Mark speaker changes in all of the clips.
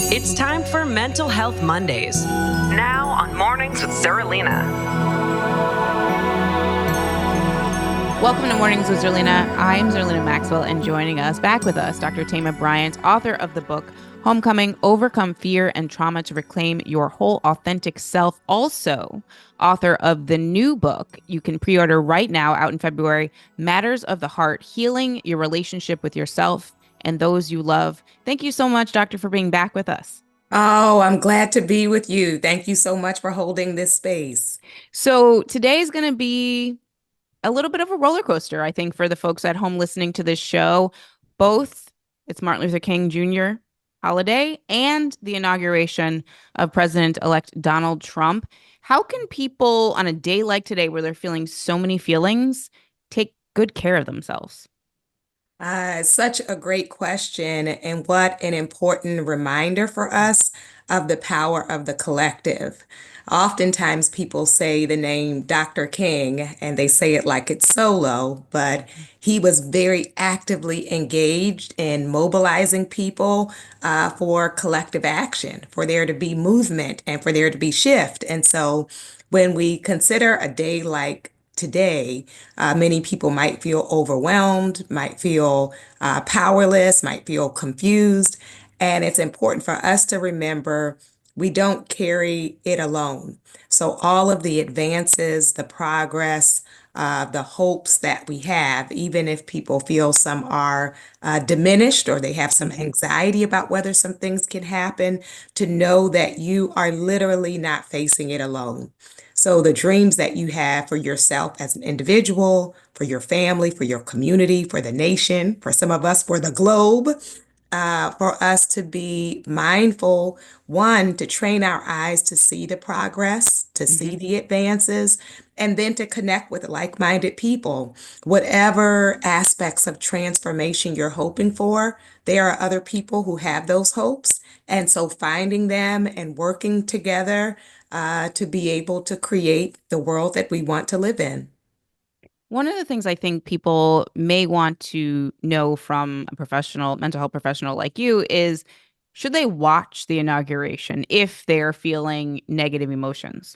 Speaker 1: It's time for Mental Health Mondays. Now on Mornings with Zerlina.
Speaker 2: Welcome to Mornings with Zerlina. I'm Zerlina Maxwell, and joining us, back with us, Dr. Thema Bryant, author of the book Homecoming: Overcome Fear and Trauma to Reclaim Your Whole Authentic Self. Also, author of the new book you can pre-order right now, out in February, Matters of the Heart: Healing Your Relationship with Yourself and Those You Love. Thank you so much, Doctor, for being back with us.
Speaker 3: Oh, I'm glad to be with you. Thank you so much for holding this space.
Speaker 2: So today is going to be a little bit of a roller coaster, I think, for the folks at home listening to this show. Both it's Martin Luther King Jr. holiday and the inauguration of President-elect Donald Trump. How can people on a day like today, where they're feeling so many feelings, take good care of themselves?
Speaker 3: Such a great question, and what an important reminder for us of the power of the collective. Oftentimes, people say the name Dr. King and they say it like it's solo, but he was very actively engaged in mobilizing people for collective action, for there to be movement and for there to be shift. And so, when we consider a day like today, many people might feel overwhelmed, might feel powerless, might feel confused. And it's important for us to remember we don't carry it alone. So, all of the advances, the progress, the hopes that we have, even if people feel some are diminished or they have some
Speaker 2: Mhm.
Speaker 3: anxiety about whether some things can happen, to know that you are literally not facing it alone. So the dreams that you have for yourself as an individual, for your family, for your community, for the nation, for some of us, for the globe, for us to be mindful, one, to train our eyes to see the progress, to see
Speaker 2: Mhm.
Speaker 3: the advances, and then to connect with like-minded people. Whatever aspects of transformation you're hoping for, there are other people who have those hopes. And so finding them and working together to be able to create the world that we want to live in.
Speaker 2: One of the things I think people may want to know from a professional, mental health professional like you is, should they watch the inauguration if they're feeling negative emotions?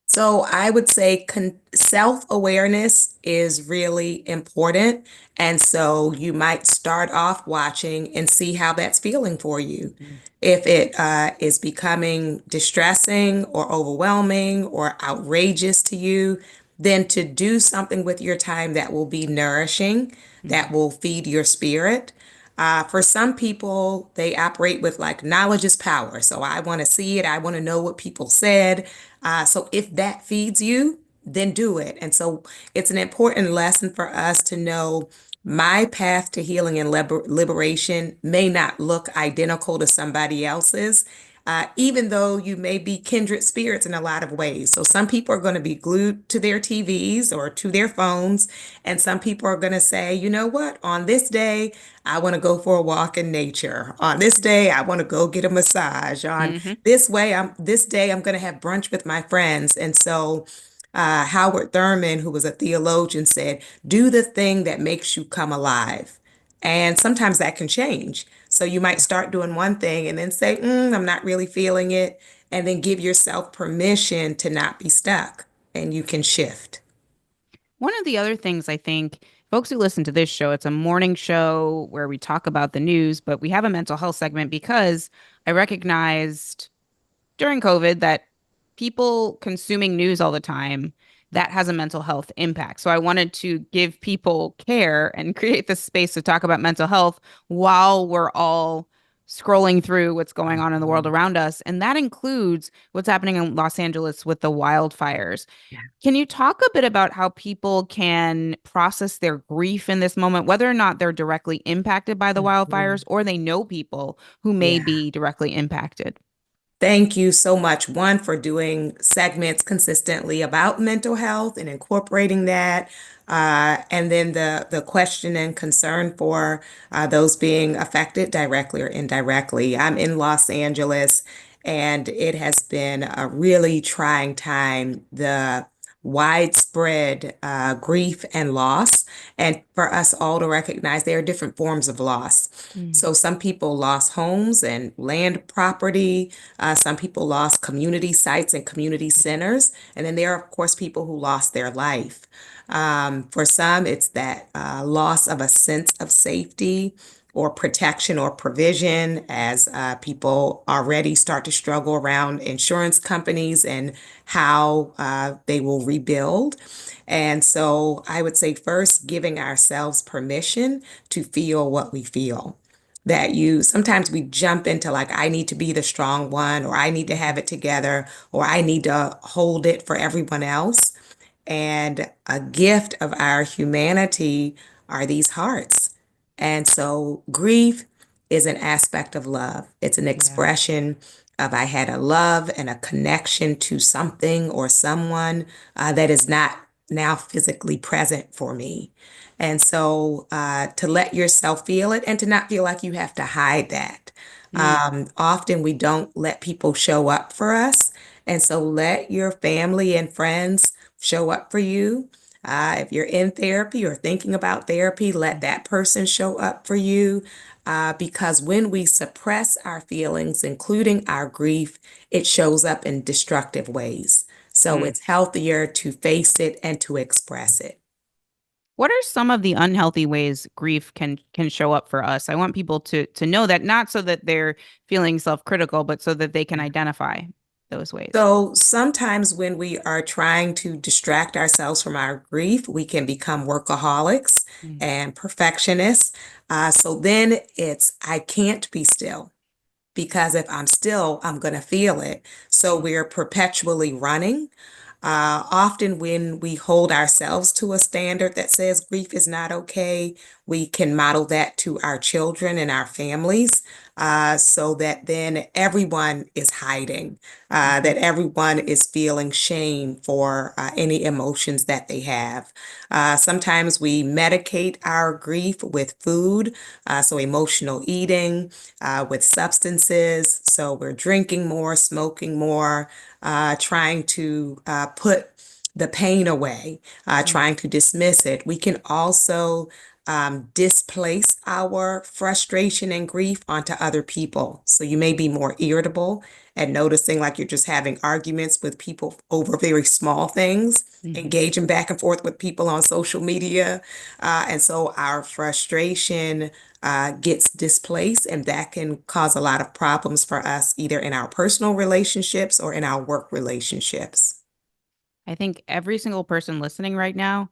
Speaker 3: So I would say self-awareness is really important. And so you might start off watching and see how that's feeling for you.
Speaker 2: Mm.
Speaker 3: If it is becoming distressing or overwhelming or outrageous to you, then to do something with your time that will be nourishing, that
Speaker 2: Mhm.
Speaker 3: will feed your spirit. For some people, they operate with like knowledge is power. So I want to see it. I want to know what people said. So if that feeds you, then do it. And so it's an important lesson for us to know my path to healing and liberation may not look identical to somebody else's. Even though you may be kindred spirits in a lot of ways. So, some people are going to be glued to their TVs or to their phones, and some people are going to say, you know what, on this day, I want to go for a walk in nature. On this day, I want to go get a massage. On
Speaker 2: Mhm.
Speaker 3: this day, I'm going to have brunch with my friends. And so, Howard Thurman, who was a theologian, said, do the thing that makes you come alive. And sometimes that can change. So you might
Speaker 2: Yeah.
Speaker 3: start doing one thing and then say, I'm not really feeling it. And then give yourself permission to not be stuck and you can shift.
Speaker 2: One of the other things I think folks who listen to this show, it's a morning show where we talk about the news, but we have a mental health segment because I recognized during COVID that people consuming news all the time, that has a mental health impact. So I wanted to give people care and create this space to talk about mental health while we're all scrolling through what's going on in the world
Speaker 3: Mhm.
Speaker 2: around us. And that includes what's happening in Los Angeles with the wildfires. Can you talk a bit about how people can process their grief in this moment, whether or not they're directly impacted by the
Speaker 3: Mhm.
Speaker 2: wildfires or they know people who may
Speaker 3: Yeah.
Speaker 2: be directly impacted?
Speaker 3: Thank you so much, one, for doing segments consistently about mental health and incorporating that. And then the question and concern for those being affected directly or indirectly. I'm in Los Angeles, and it has been a really trying time. The widespread grief and loss, and for us all to recognize there are different forms of loss.
Speaker 2: Mm.
Speaker 3: So some people lost homes and land property. Some people lost community sites and community centers. And then there are, of course, people who lost their life. For some, it's that loss of a sense of safety or protection or provision as people already start to struggle around insurance companies and how they will rebuild. And so I would say first, giving ourselves permission to feel what we feel. That you sometimes we jump into like, I need to be the strong one, or I need to have it together, or I need to hold it for everyone else. And a gift of our humanity are these hearts. And so grief is an aspect of love. It's an
Speaker 2: Yeah.
Speaker 3: expression of I had a love and a connection to something or someone that is not now physically present for me. And so to let yourself feel it and to not feel like you have to hide that.
Speaker 2: Mm.
Speaker 3: Often we don't let people show up for us. And so let your family and friends show up for you. If you're in therapy or thinking about therapy, let that person show up for you. Because when we suppress our feelings, including our grief, it shows up in destructive ways. So
Speaker 2: Mm.
Speaker 3: it's healthier to face it and to express it.
Speaker 2: What are some of the unhealthy ways grief can show up for us? I want people to know that, not so that they're feeling self-critical, but so that they can identify those ways.
Speaker 3: So sometimes when we are trying to distract ourselves from our grief, we can become workaholics
Speaker 2: Mm.
Speaker 3: and perfectionists. So then it's, I can't be still because if I'm still, I'm going to feel it. So we're perpetually running. Often, when we hold ourselves to a standard that says grief is not okay, we can model that to our children and our families so that then everyone is hiding,
Speaker 2: Mhm.
Speaker 3: that everyone is feeling shame for any emotions that they have. Sometimes we medicate our grief with food, so emotional eating, with substances. So we're drinking more, smoking more, trying to put the pain away,
Speaker 2: Mm.
Speaker 3: trying to dismiss it. We can also displace our frustration and grief onto other people. So you may be more irritable and noticing like you're just having arguments with people over very small things,
Speaker 2: Mhm.
Speaker 3: engaging back and forth with people on social media. And so our frustration gets displaced, and that can cause a lot of problems for us, either in our personal relationships or in our work relationships.
Speaker 2: I think every single person listening right now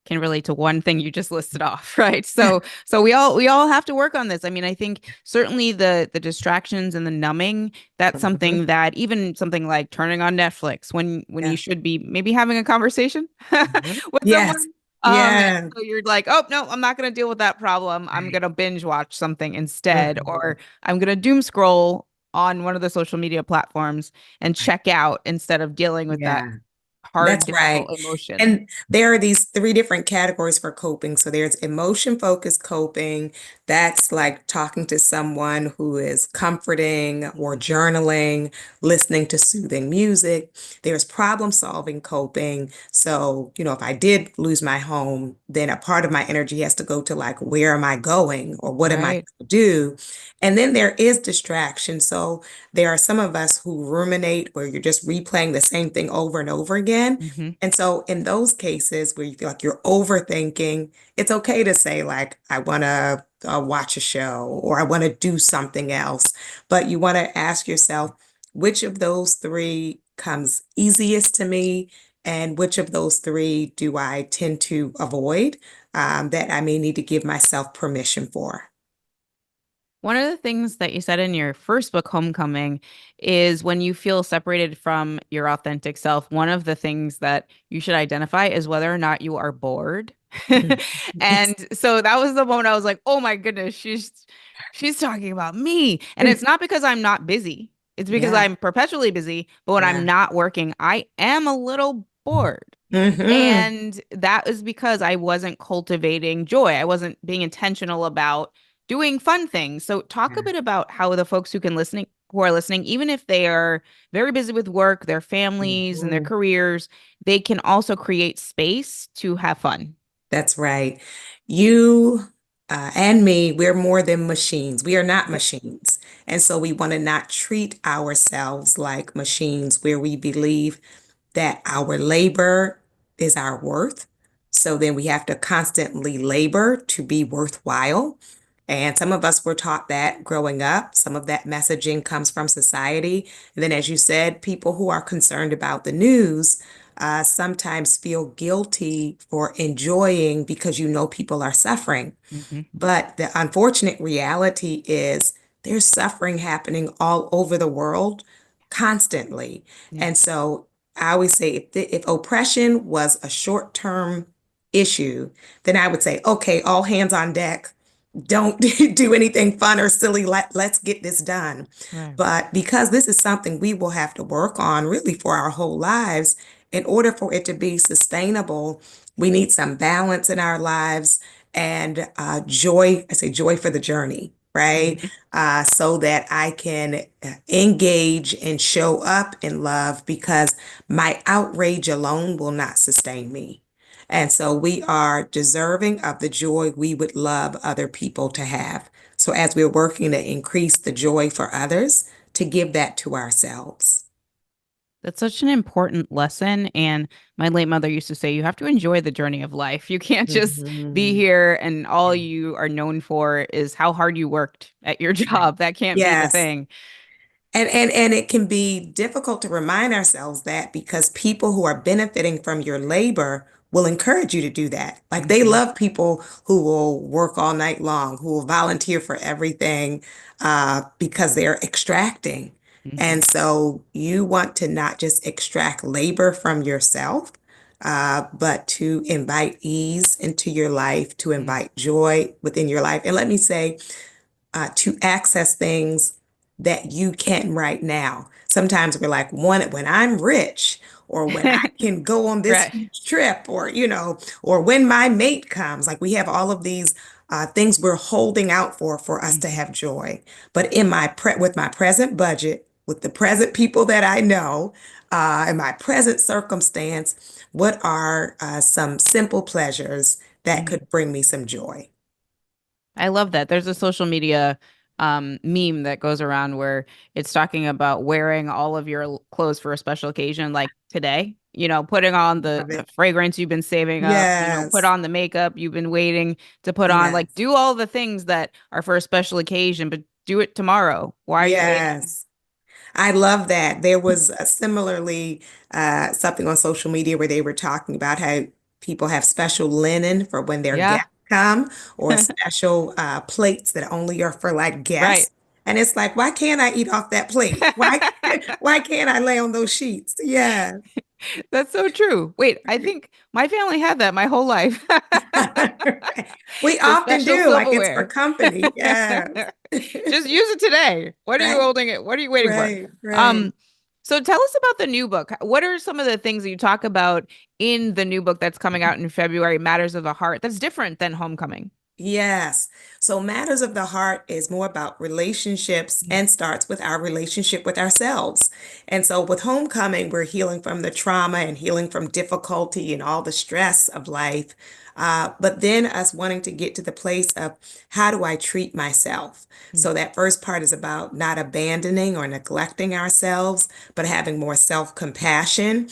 Speaker 2: can relate to one thing you just listed off, right? So we all have to work on this. I mean, I think certainly the distractions and the numbing, that's
Speaker 3: Mhm.
Speaker 2: something that, even something like turning on Netflix when you
Speaker 3: Yeah.
Speaker 2: should be maybe having a conversation
Speaker 3: Mhm.
Speaker 2: with someone.
Speaker 3: Yes.
Speaker 2: And
Speaker 3: Yeah.
Speaker 2: so you're like, oh no, I'm not gonna deal with that problem. I'm
Speaker 3: Right.
Speaker 2: gonna binge watch something instead,
Speaker 3: Mhm.
Speaker 2: or I'm gonna doom scroll on one of the social media platforms and
Speaker 3: Right.
Speaker 2: check out instead of dealing with that
Speaker 3: Yeah.
Speaker 2: hard,
Speaker 3: That's
Speaker 2: difficult
Speaker 3: right.
Speaker 2: emotion.
Speaker 3: And there are these three different categories for coping. So there's emotion focused coping. That's like talking to someone who is comforting or journaling, listening to soothing music. There's problem solving coping. So, if I did lose my home, then a part of my energy has to go to like, where am I going or what am I going
Speaker 2: Right.
Speaker 3: to do? And then there is distraction. So there are some of us who ruminate where you're just replaying the same thing over and over again.
Speaker 2: Hmm.
Speaker 3: And so in those cases where you feel like you're overthinking, it's okay to say like, I want to watch a show or I want to do something else. But you want to ask yourself, which of those three comes easiest to me? And which of those three do I tend to avoid that I may need to give myself permission for?
Speaker 2: One of the things that you said in your first book, Homecoming, is when you feel separated from your authentic self, one of the things that you should identify is whether or not you are bored.
Speaker 3: Yes.
Speaker 2: And so that was the moment I was like, "Oh my goodness, she's talking about me." And it's not because I'm not busy. It's because
Speaker 3: Yeah,
Speaker 2: I'm perpetually busy, but when I'm
Speaker 3: yeah.
Speaker 2: not working, I am a little bored.
Speaker 3: Hmm.
Speaker 2: And that is because I wasn't cultivating joy. I wasn't being intentional about doing fun things. So talk a bit about how the folks who are listening, even if they are very busy with work, their families and their
Speaker 3: Mhm.
Speaker 2: careers, they can also create space to have fun.
Speaker 3: That's right. You and me, we're more than machines. We are not
Speaker 2: Yep.
Speaker 3: machines. And so we want to not treat ourselves like machines where we believe that our labor is our worth. So then we have to constantly labor to be worthwhile. And some of us were taught that growing up. Some of that messaging comes from society. And then, as you said, people who are concerned about the news sometimes feel guilty for enjoying because you know people are suffering.
Speaker 2: Hmm.
Speaker 3: But the unfortunate reality is there's suffering happening all over the world constantly.
Speaker 2: Yeah.
Speaker 3: And so I always say if oppression was a short-term issue, then I would say, okay, all hands on deck. Don't do anything fun or silly. Let's get this done.
Speaker 2: Right.
Speaker 3: But because this is something we will have to work on really for our whole lives, in order for it to be sustainable, we need some balance in our lives and joy. I say joy for the journey, right?
Speaker 2: Hmm.
Speaker 3: So that I can engage and show up in love because my outrage alone will not sustain me. And so we are deserving of the joy we would love other people to have. So as we're working to increase the joy for others, to give that to ourselves.
Speaker 2: That's such an important lesson. And my late mother used to say, you have to enjoy the journey of life. You can't just be
Speaker 3: Mhm.
Speaker 2: here and all you are known for is how hard you worked at your
Speaker 3: Right.
Speaker 2: job. That can't be the
Speaker 3: Yes.
Speaker 2: thing.
Speaker 3: And it can be difficult to remind ourselves that because people who are benefiting from your labor will encourage you to do that. Like they
Speaker 2: Hmm.
Speaker 3: love people who will work all night long, who will volunteer for everything because they're extracting.
Speaker 2: Hmm.
Speaker 3: And so you want to not just extract labor from yourself, but to invite ease into your life, to invite joy within your life. And let me say, to access things that you can right now. Sometimes we're like, when I'm rich, or when I can go on this
Speaker 2: Right.
Speaker 3: huge trip, or or when my mate comes. Like we have all of these things we're holding out for us to
Speaker 2: Hmm.
Speaker 3: have joy. But in with my present budget, with the present people that I know, in my present circumstance, what are some simple pleasures that
Speaker 2: Hmm.
Speaker 3: could bring me some joy?
Speaker 2: I love that. There's a social media meme that goes around where it's talking about wearing all of your clothes for a special occasion, like today, putting on
Speaker 3: Love
Speaker 2: the
Speaker 3: it.
Speaker 2: fragrance you've been saving up, put
Speaker 3: Yes.
Speaker 2: on the makeup you've been waiting to put on, like
Speaker 3: Yes.
Speaker 2: do all the things that are for a special occasion, but do it tomorrow. Why are you waiting?
Speaker 3: Yes. I love that. There was similarly something on social media where they were talking about how people have special linen for when their
Speaker 2: Yeah.
Speaker 3: guests come, or special plates that only are for like
Speaker 2: Right.
Speaker 3: guests. And it's like, why can't I eat off that plate? Why can't I lay on those sheets? Yeah.
Speaker 2: That's so true. Wait, I think my family had that my whole life.
Speaker 3: We
Speaker 2: The
Speaker 3: often
Speaker 2: special
Speaker 3: do, like it's for
Speaker 2: silverware.
Speaker 3: company. Yes.
Speaker 2: Just use it today. What are you
Speaker 3: Right,
Speaker 2: holding it? What are you waiting for?
Speaker 3: right, right.
Speaker 2: Um, so tell us about the new book. What are some of the things that you talk about in the new book that's coming out in February, Matters of the Heart, that's different than Homecoming?
Speaker 3: Yes. So Matters of the Heart is more about relationships and starts with our relationship with ourselves. And so with Homecoming, we're healing from the trauma and healing from difficulty and all the stress of life. But then us wanting to get to the place of how do I treat myself? So that first part is about not abandoning or neglecting ourselves, but having more self-compassion,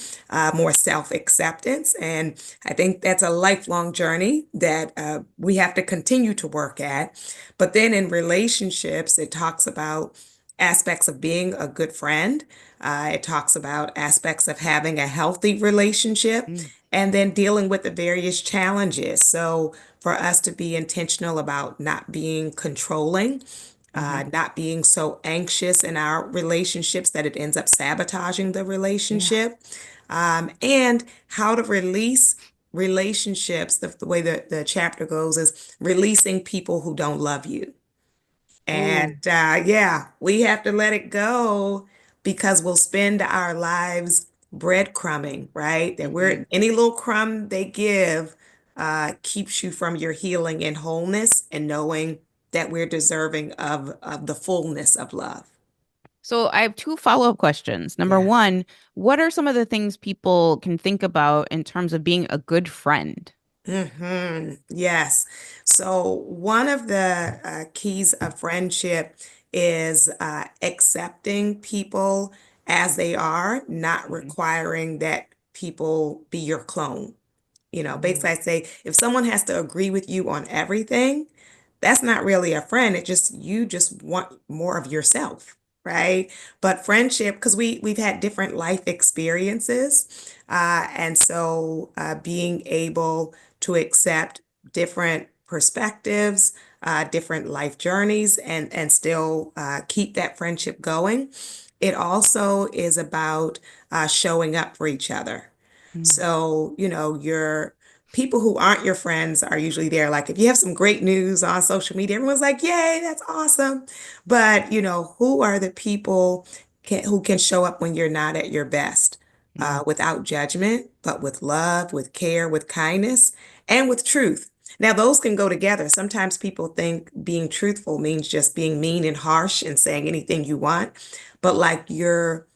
Speaker 3: more self-acceptance. And I think that's a lifelong journey that we have to continue to work at. But then in relationships, it talks about aspects of being a good friend. It talks about aspects of having a healthy relationship
Speaker 2: Mm.
Speaker 3: and then dealing with the various challenges. So for us to be intentional about not being controlling,
Speaker 2: Hmm.
Speaker 3: not being so anxious in our relationships that it ends up sabotaging the
Speaker 2: Yeah.
Speaker 3: relationship, and how to release relationships. The way that the chapter goes is releasing people who don't love you. And
Speaker 2: Ooh.
Speaker 3: yeah, we have to let it go because we'll spend our lives breadcrumbing, right? That
Speaker 2: Hmm.
Speaker 3: we're any little crumb they give keeps you from your healing and wholeness and knowing that we're deserving of the fullness of love.
Speaker 2: So I have two follow-up questions. Number
Speaker 3: Yeah.
Speaker 2: one, what are some of the things people can think about in terms of being a good friend?
Speaker 3: Yes. So one of the keys of friendship is accepting people as they are, not
Speaker 2: Mhm.
Speaker 3: requiring that people be your clone.
Speaker 2: Mhm.
Speaker 3: Basically, I say if someone has to agree with you on everything, that's not really a friend. It just you just want more of yourself, right? But friendship, because we've had different life experiences, and so being able to accept different perspectives, different life journeys, and still keep that friendship going. It also is about showing up for each other.
Speaker 2: Mm.
Speaker 3: So, your people who aren't your friends are usually there. Like if you have some great news on social media, everyone's like, yay, that's awesome. But, who are the people who can show up when you're not at your best,
Speaker 2: Mm.
Speaker 3: without judgment, but with love, with care, with kindness, and with truth. Now, those can go together. Sometimes people think being truthful means just being mean and harsh and saying anything you want. But like your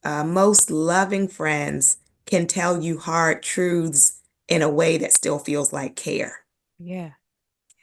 Speaker 3: most loving friends can tell you hard truths in a way that still feels like care.
Speaker 2: Yeah.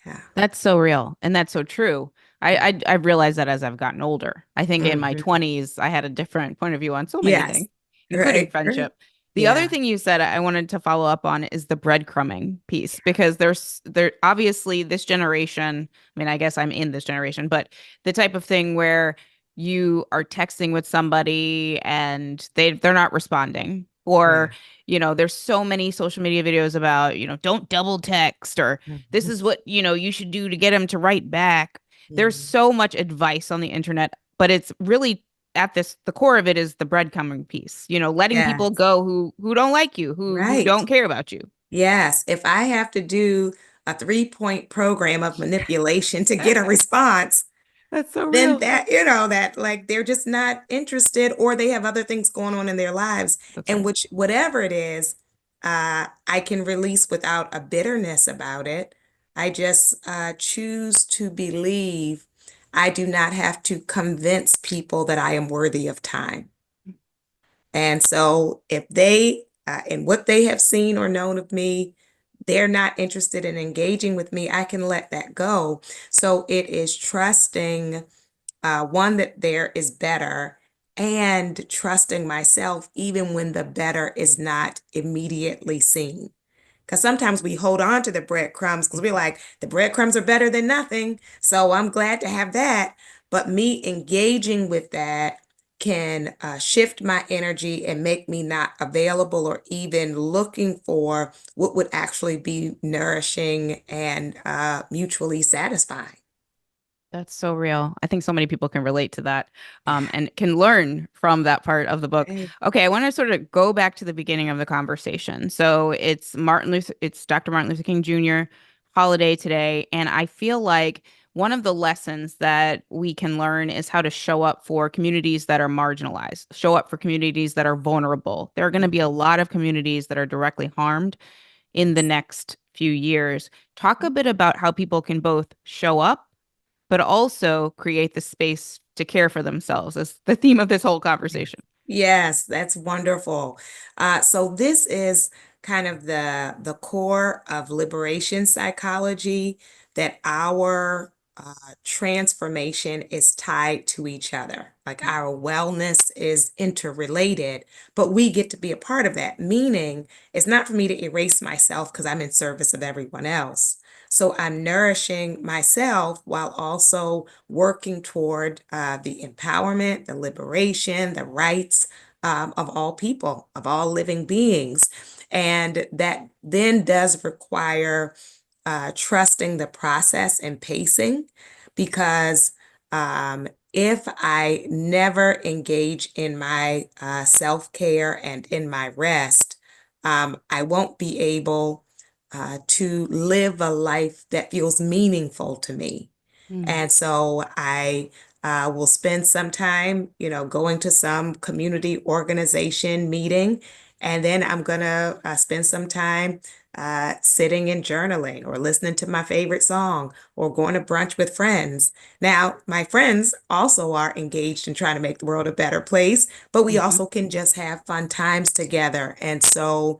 Speaker 3: Yeah.
Speaker 2: That's so real and that's so true. I've realized that as I've gotten older. I think in my
Speaker 3: Mhm.
Speaker 2: 20s I had a different point of view on so many
Speaker 3: Yes.
Speaker 2: things, including
Speaker 3: Right. Right.
Speaker 2: friendship. The other
Speaker 3: Yeah.
Speaker 2: thing you said I wanted to follow up on is the breadcrumbing piece because there obviously this generation, I mean I guess I'm in this generation, but the type of thing where you are texting with somebody and they're not responding or
Speaker 3: Yeah.
Speaker 2: there's so many social media videos about don't double text or this
Speaker 3: Mhm.
Speaker 2: is what you should do to get him to write back. There's
Speaker 3: Mhm.
Speaker 2: so much advice on the internet, but it's really at the core of it is the breadcrumbing piece, letting people
Speaker 3: Yes.
Speaker 2: go who don't like you, who
Speaker 3: Right.
Speaker 2: don't care about you.
Speaker 3: Yes. If I have to do a 3-point program of manipulation to get a response,
Speaker 2: That's so
Speaker 3: then
Speaker 2: real.
Speaker 3: that like they're just not interested or they have other things going on in their lives,
Speaker 2: That's
Speaker 3: and
Speaker 2: right.
Speaker 3: which whatever it is, I can release without a bitterness about it. I just choose to believe I do not have to convince people that I am worthy of time. And so if they, in what they have seen or known of me, they're not interested in engaging with me, I can let that go. So it is trusting, one, that there is better, and trusting myself even when the better is not immediately seen. Because sometimes we hold on to the breadcrumbs because we're like, the breadcrumbs are better than nothing. So I'm glad to have that. But me engaging with that can shift my energy and make me not available or even looking for what would actually be nourishing and mutually satisfying.
Speaker 2: That's so real. I think so many people can relate to that,
Speaker 3: Yeah.
Speaker 2: and can learn from that part of the book.
Speaker 3: Right.
Speaker 2: Okay, I want to sort of go back to the beginning of the conversation. So it's Dr. Martin Luther King Jr. holiday today, and I feel like one of the lessons that we can learn is how to show up for communities that are marginalized, show up for communities that are vulnerable. There are going to be a lot of communities that are directly harmed in the next few years. Talk a bit about how people can both show up but also create the space to care for themselves as the theme of this whole conversation.
Speaker 3: Yes, that's wonderful. So this is kind of the core of liberation psychology, that our transformation is tied to each other. Like our wellness is interrelated, but we get to be a part of that. Meaning, it's not for me to erase myself because I'm in service of everyone else. So I'm nourishing myself while also working toward the empowerment, the liberation, the rights of all people, of all living beings. And that then does require trusting the process and pacing, because if I never engage in my self-care and in my rest, I won't be able to live a life that feels meaningful to me.
Speaker 2: Mm.
Speaker 3: And so I will spend some time, going to some community organization meeting, and then I'm gonna spend some time sitting and journaling or listening to my favorite song or going to brunch with friends. Now, my friends also are engaged in trying to make the world a better place, but we
Speaker 2: Mhm.
Speaker 3: also can just have fun times together. And so,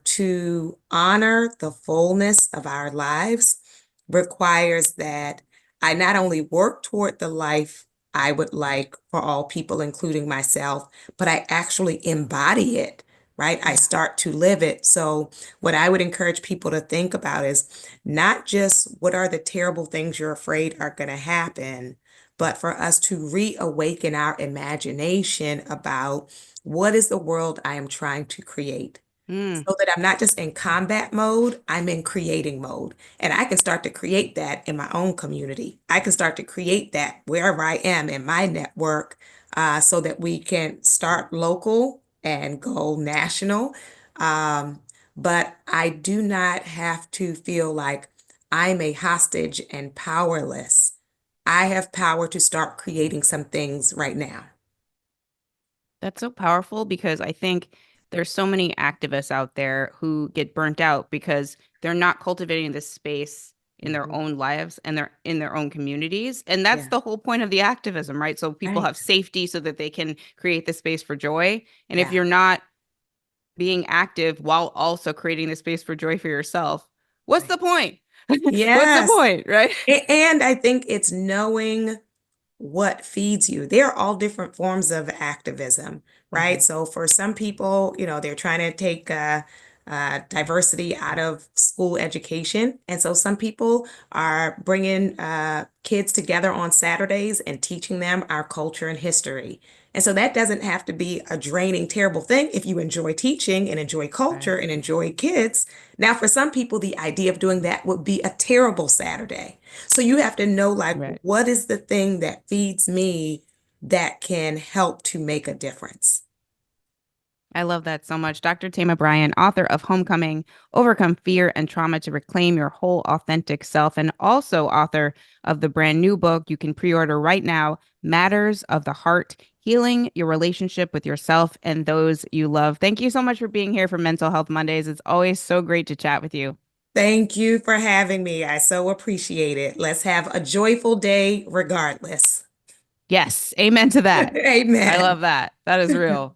Speaker 3: to honor the fullness of our lives requires that I not only work toward the life I would like for all people, including myself, but I actually embody it, right? I
Speaker 2: Yeah.
Speaker 3: start to live it. So, what I would encourage people to think about is not just what are the terrible things you're afraid are going to happen, but for us to reawaken our imagination about what is the world I am trying to create.
Speaker 2: Mm,
Speaker 3: So that I'm not just in combat mode, I'm in creating mode. And I can start to create that in my own community. I can start to create that wherever I am in my network, so that we can start local and go national. Um, but I do not have to feel like I'm a hostage and powerless. I have power to start creating some things right now.
Speaker 2: that's so powerful because I think there's so many activists out there who get burnt out because they're not cultivating this space in their
Speaker 3: Mhm.
Speaker 2: own lives and they're in their own communities. And that's
Speaker 3: Yeah,
Speaker 2: the whole point of the activism, right? So people
Speaker 3: right.
Speaker 2: have safety so that they can create the space for joy. And if
Speaker 3: Yeah.
Speaker 2: you're not being active while also creating the space for joy for yourself, what's
Speaker 3: Right.
Speaker 2: the point? What's the
Speaker 3: Yes.
Speaker 2: point, right?
Speaker 3: And I think it's knowing what feeds you. They're all different forms of activism, right?
Speaker 2: Mhm.
Speaker 3: So for some people, they're trying to take diversity out of school education. And so some people are bringing kids together on Saturdays and teaching them our culture and history. And so that doesn't have to be a draining, terrible thing if you enjoy teaching and enjoy culture
Speaker 2: Right.
Speaker 3: and enjoy kids. Now, for some people, the idea of doing that would be a terrible Saturday. So you have to know, like,
Speaker 2: Right.
Speaker 3: what is the thing that feeds me that can help to make a difference?
Speaker 2: I love that so much. Dr. Thema Bryant, author of Homecoming, Overcome Fear and Trauma to Reclaim Your Whole Authentic Self, and also author of the brand new book you can pre-order right now, Matters of the Heart, Healing Your Relationship with Yourself and Those You Love. Thank you so much for being here for Mental Health Mondays. It's always so great to chat with you.
Speaker 3: Thank you for having me. I so appreciate it. Let's have a joyful day regardless.
Speaker 2: Yes, amen to that. I
Speaker 3: Amen.
Speaker 2: love that. That is real.